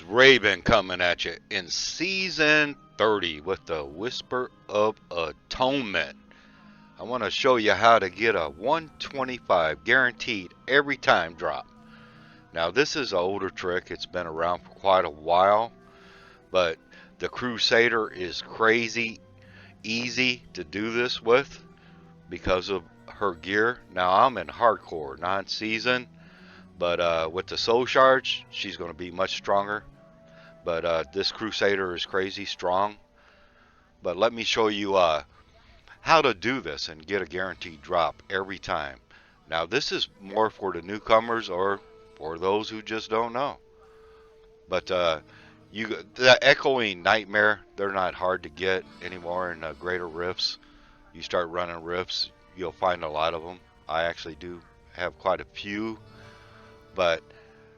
Raven coming at you in Season 30 with the Whisper of Atonement. I want to show you how to get a 125 guaranteed every time drop. Now this is an older trick, it's been around for quite a while, but the Crusader is crazy easy to do this with because of her gear. Now I'm in hardcore, non-season, but with the soul shards, she's going to be much stronger. But this Crusader is crazy strong. But let me show you how to do this and get a guaranteed drop every time. Now this is more for the newcomers or for those who just don't know. But the Echoing Nightmare, they're not hard to get anymore in greater rifts. You start running rifts, you'll find a lot of them. I actually do have quite a few, but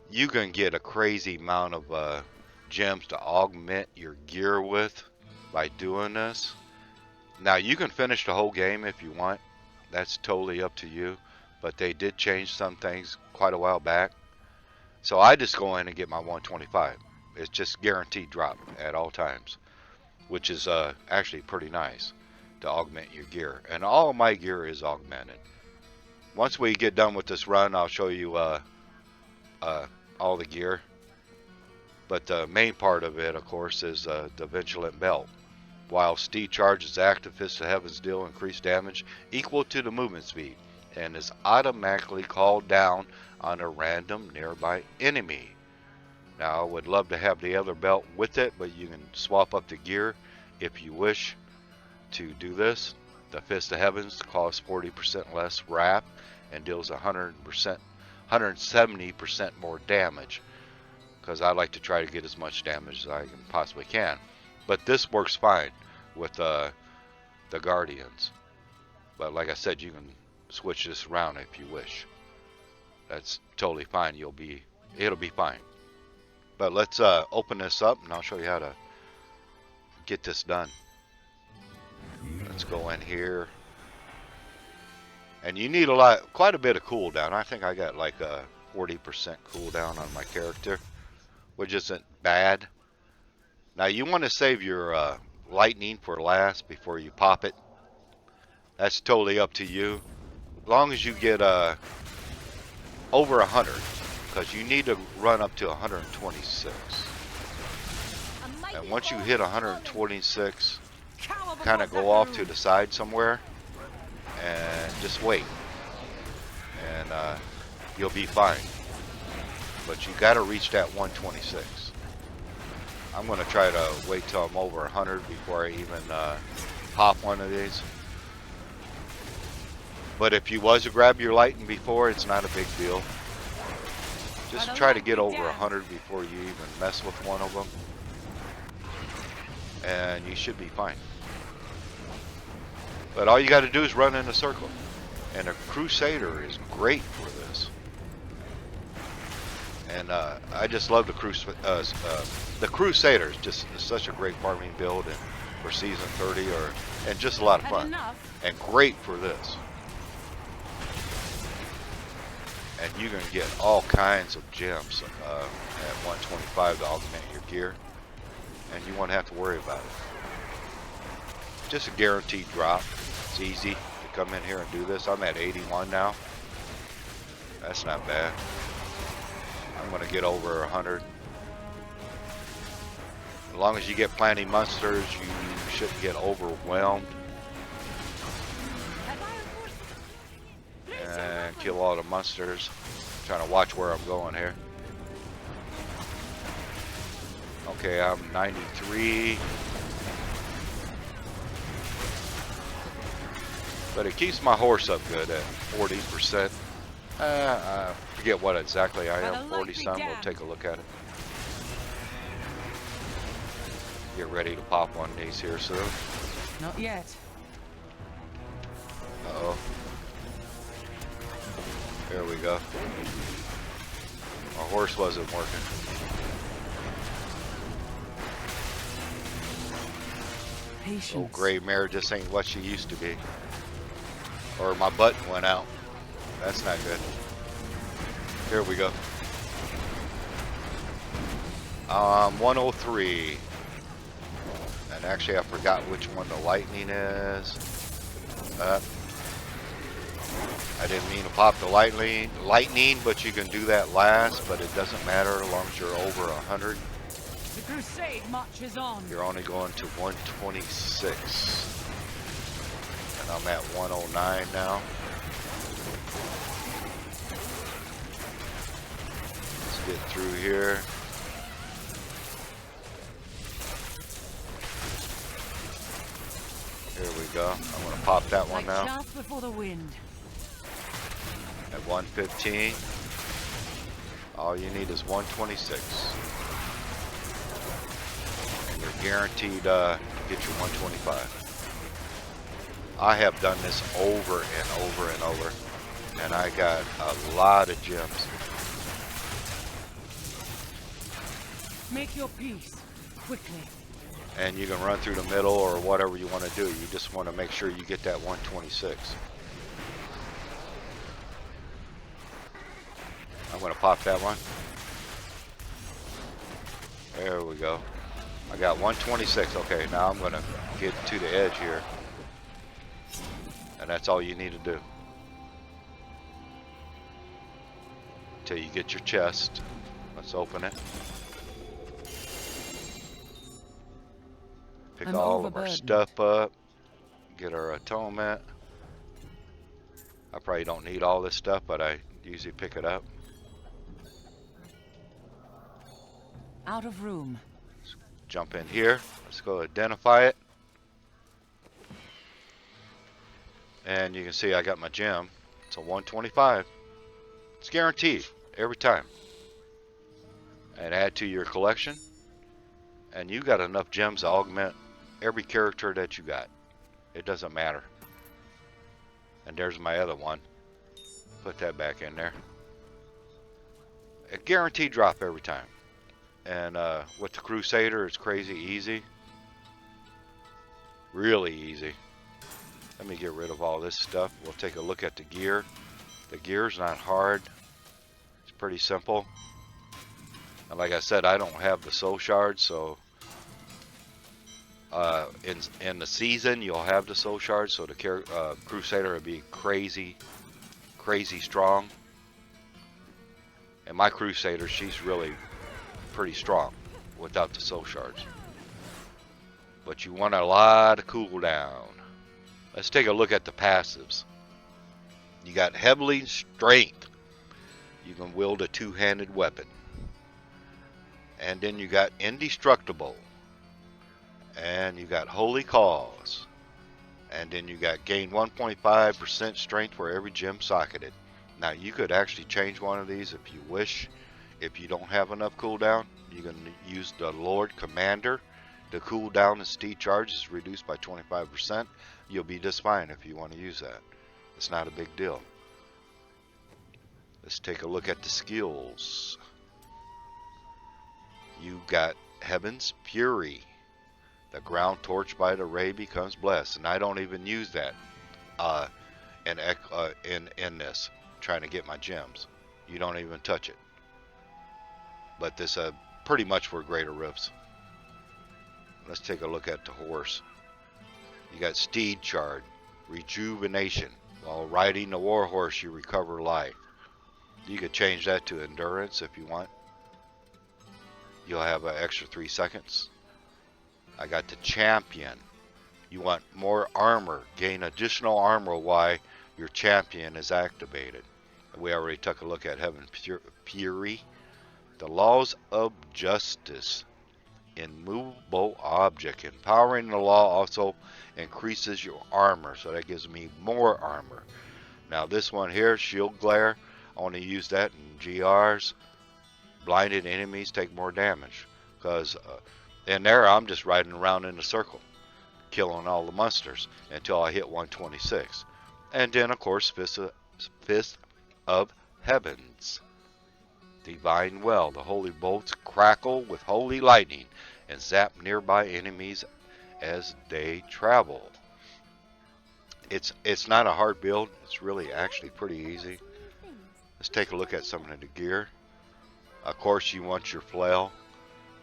you can get a crazy amount of gems to augment your gear with by doing this. Now you can finish the whole game if you want, that's totally up to you, but they did change some things quite a while back. So I just go in and get my 125. It's just guaranteed drop at all times, which is actually pretty nice to augment your gear. And all of my gear is augmented. Once we get done with this run, I'll show you all the gear. But the main part of it, of course, is the Vigilant Belt. While Steed Charge is active, Fist of Heavens deal increased damage equal to the movement speed and is automatically called down on a random nearby enemy. Now I would love to have the other belt with it, but you can swap up the gear if you wish to do this. The Fist of Heavens costs 40% less wrath and deals 170% more damage, because I like to try to get as much damage as I possibly can. But this works fine with the Guardians. But like I said, you can switch this around if you wish. That's totally fine. It'll be fine. But let's open this up and I'll show you how to get this done. Let's go in here. And you need quite a bit of cooldown. I think I got like a 40% cooldown on my character, which isn't bad. Now you want to save your lightning for last before you pop it. That's totally up to you. As long as you get over 100, because you need to run up to 126. And once you hit 126, kind of go off to the side somewhere and just wait, and you'll be fine. But you got to reach that 126. I'm going to try to wait till I'm over 100 before I even pop one of these. But if you was to grab your lightning before, it's not a big deal. Just try to get over 100 before you even mess with one of them, and you should be fine. But all you got to do is run in a circle, and a Crusader is great for this. And I just love the Crusader is just such a great farming build, and for Season 30, and just a lot of fun, and great for this. And you can get all kinds of gems at 125 to augment your gear, and you won't have to worry about it. Just a guaranteed drop. It's easy to come in here and do this. I'm at 81 now. That's not bad. I'm going to get over 100. As long as you get plenty monsters, you shouldn't get overwhelmed. And kill all the monsters. I'm trying to watch where I'm going here. Okay, I'm 93. But it keeps my horse up good at 40%. I forget what exactly I am, 40 some. We'll take a look at it. Get ready to pop one of these here soon. Not yet. Uh-oh. There we go. My horse wasn't working. Patience. Old gray mare just ain't what she used to be. Or my button went out. That's not good. Here we go. 103. And actually, I forgot which one the lightning is. I didn't mean to pop the lightning, but you can do that last, but it doesn't matter as long as you're over 100. The crusade marches on. You're only going to 126. And I'm at 109 now. Let's get through here. Here we go. I'm going to pop that one Like now. chaff before the wind. At 115. All you need is 126. And you're guaranteed to get your 125. I have done this over and over and over. And I got a lot of gems. Make your peace quickly. And you can run through the middle or whatever you want to do. You just want to make sure you get that 126. I'm going to pop that one. There we go. I got 126. Okay, now I'm going to get to the edge here. And that's all you need to do. Till you get your chest. Let's open it. Pick I'm all of our overburdened. stuff up. Get our atonement. I probably don't need all this stuff, but I usually pick it up. Out of room. Jump in here. Let's go identify it. And you can see I got my gem. It's a 125. It's guaranteed every time. And add to your collection. And you got enough gems to augment every character that you got. It doesn't matter. And there's my other one. Put that back in there. A guaranteed drop every time. And with the Crusader, it's crazy easy. Really easy. Let me get rid of all this stuff. We'll take a look at the gear. The gear's not hard. It's pretty simple. And like I said, I don't have the soul shards, so in the season you'll have the soul shards, so the Crusader will be crazy strong. And my Crusader, she's really pretty strong without the soul shards. But you want a lot of cooldown. Let's take a look at the passives. You got Heavenly Strength. You can wield a two-handed weapon. And then you got Indestructible. And you got Holy Cause. And then you got gain 1.5% strength for every gem socketed. Now you could actually change one of these if you wish. If you don't have enough cooldown, you can use the Lord Commander. The cooldown and steed charge is reduced by 25%. You'll be just fine if you want to use that. It's not a big deal. Let's take a look at the skills. You got Heaven's Fury. The ground torched by the ray becomes blessed, and I don't even use that in this. Trying to get my gems. You don't even touch it. But this pretty much for greater rifts. Let's take a look at the horse. You got Steed Charge, Rejuvenation. While riding the war horse, you recover life. You could change that to Endurance if you want. You'll have an extra 3 seconds. I got the Champion. You want more armor. Gain additional armor while your Champion is activated. We already took a look at Heaven's Fury. The Laws of Justice. Immovable object. Empowering the law also increases your armor, so that gives me more armor. Now this one here, Shield Glare, I want to use that in GRs. Blinded enemies take more damage, because in there I'm just riding around in a circle, killing all the monsters until I hit 126. And then of course Fist of Heavens. Divine Well. The holy bolts crackle with holy lightning and zap nearby enemies as they travel. It's not a hard build. It's really actually pretty easy. Let's take a look at some of the gear. Of course you want your flail.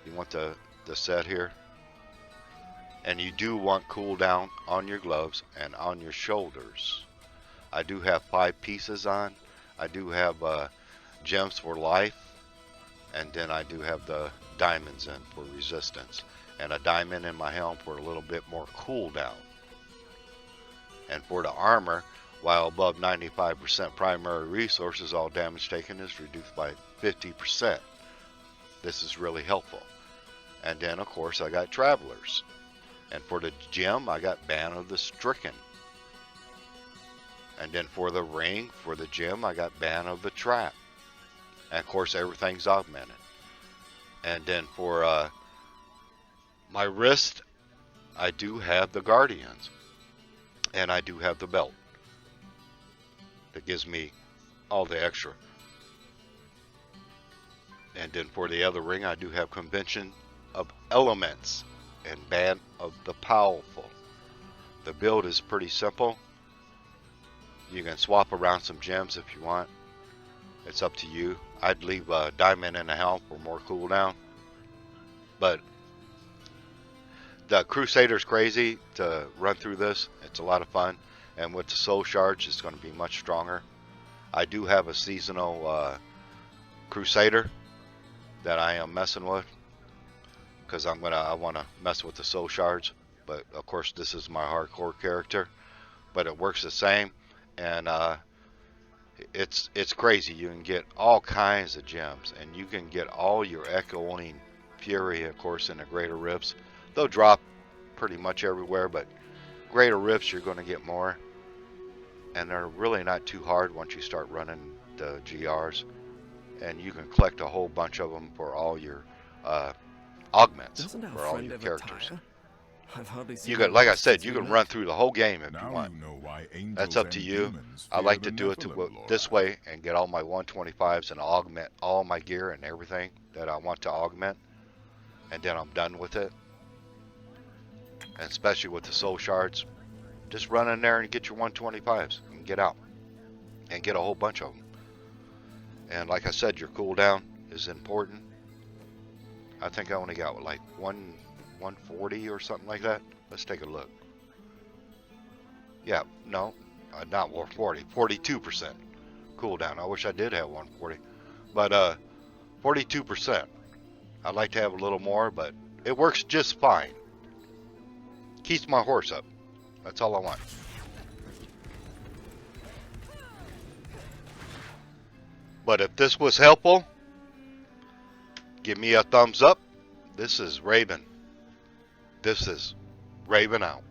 You want the set here. And you do want cooldown on your gloves and on your shoulders. I do have 5 pieces on. I do have gems for life. And then I do have the diamonds in for resistance. And a diamond in my helm for a little bit more cooldown. And for the armor, while above 95% primary resources, all damage taken is reduced by 50%. This is really helpful. And then, of course, I got travelers. And for the gem, I got Ban of the Stricken. And then for the ring, for the gem, I got Ban of the Trap. And of course, everything's augmented. And then for my wrist, I do have the Guardians. And I do have the belt. That gives me all the extra. And then for the other ring, I do have Convention of Elements and Band of the Powerful. The build is pretty simple. You can swap around some gems if you want. It's up to you. I'd leave a diamond in the helm for more cooldown. But the Crusader's crazy to run through this. It's a lot of fun. And with the soul shards, it's going to be much stronger. I do have a seasonal Crusader that I am messing with, because I want to mess with the soul shards. But of course, this is my hardcore character, but it works the same. And it's crazy. You can get all kinds of gems, and you can get all your echoing fury, of course, in the greater rifts. They'll drop pretty much everywhere, but greater rifts you're going to get more, and they're really not too hard once you start running the GRs. And you can collect a whole bunch of them for all your augments for all your characters. You can, like I said, you can run through the whole game if you want. That's up to you. I like to do it this way and get all my 125s and augment all my gear and everything that I want to augment, and then I'm done with it. And especially with the soul shards, just run in there and get your 125s and get out and get a whole bunch of them. And like I said, your cooldown is important. I think I only got like 140 or something like that. Let's take a look. Yeah, no, not 140, 42% cooldown. I wish I did have 140, but 42%. I'd like to have a little more, but it works just fine. Keeps my horse up. That's all I want. But if this was helpful, give me a thumbs up. This is Raven. This is Raven out.